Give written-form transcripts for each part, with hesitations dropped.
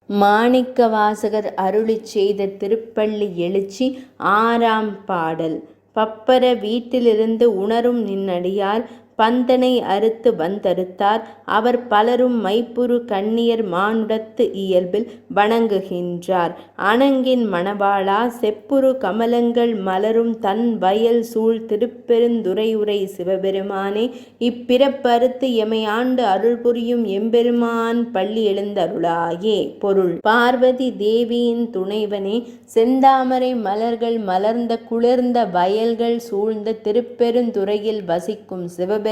மாணிக்கவாசகர் அருளிச் செய்த திருப்பள்ளி எழுச்சி ஆறாம் பாடல். பப்பர வீட்டிலிருந்து உணரும் நின்னடியார் பந்தனை அறுத்து வந்தறுத்தார் அவர் பலரும் மைப்புறு கண்ணியர் மானுடத்து இயல்பில் வணங்குகின்றார். அணங்கின் மணவாளா செப்புறு கமலங்கள் மலரும் தன் வயல் சூழ் திருப்பெருந்துறையுறை சிவபெருமானே இப்பிறப்பறுத்து எமை ஆண்டு அருள் புரியும் எம்பெருமான் பள்ளி எழுந்தருளாயே. பொருள்: பார்வதி தேவியின் துணைவனே, செந்தாமரை மலர்கள் மலர்ந்த குளிர்ந்த வயல்கள் சூழ்ந்த திருப்பெருந்துறையில் வசிக்கும் சிவபெருமானே,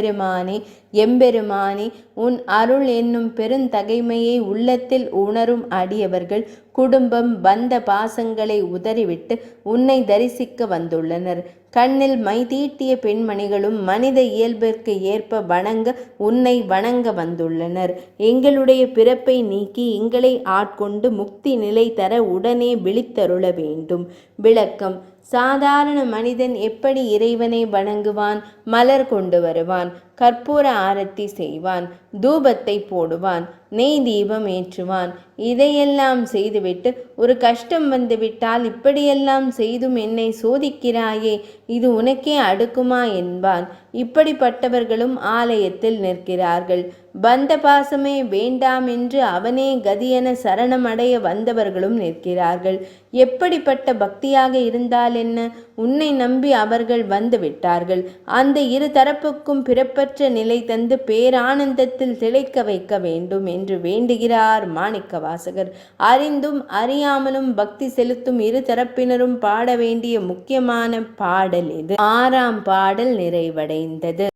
எம்பெருமானே, உன் அருள் என்னும் பெருந்தகைமையை உள்ளத்தில் உணரும் அடியவர்கள் குடும்பம் பந்த பாசங்களை உதறிவிட்டு உன்னை தரிசிக்க வந்துள்ளனர். கண்ணில் மை தீட்டிய பெண்மணிகளும் மனித இயல்பிற்கு ஏற்ப வணங்க உன்னை வணங்க வந்துள்ளனர். எங்களுடைய பிறப்பை நீக்கி எங்களை ஆட்கொண்டு முக்தி நிலை தர உடனே விழித்தருள வேண்டும். விளக்கம்: சாதாரண மனிதன் எப்படி இறைவனை வணங்குவான்? மலர் கொண்டு வருவான், கற்பூர ஆரத்தி செய்வான், தூபத்தை போடுவான், நெய் தீபம் ஏற்றுவான். இதையெல்லாம் செய்துவிட்டு ஒரு கஷ்டம் வந்துவிட்டால், இப்படியெல்லாம் செய்தும் என்னை சோதிக்கிறாயே, இது உனக்கே அடுக்குமா என்பான். இப்படிப்பட்டவர்களும் ஆலயத்தில் நிற்கிறார்கள். பந்த பாசமே வேண்டாம் என்று அவனே கதியென சரணமடைய வந்தவர்களும் நிற்கிறார்கள். எப்படிப்பட்ட பக்தியாக இருந்தால் என்ன? உன்னை நம்பி அவர்கள் வந்து விட்டார்கள். அந்த இரு தரப்புக்கும் பிறப்பற்ற நிலை தந்து பேரானந்தத்தில் திளைக்க வைக்க வேண்டும் என்று வேண்டுகிறார் மாணிக்கவாசகர். அறிந்தும் அறியாமலும் பக்தி செலுத்தும் இரு தரப்பினரும் பாட வேண்டிய முக்கியமான பாடல் இது. ஆறாம் பாடல் நிறைவடைந்தது.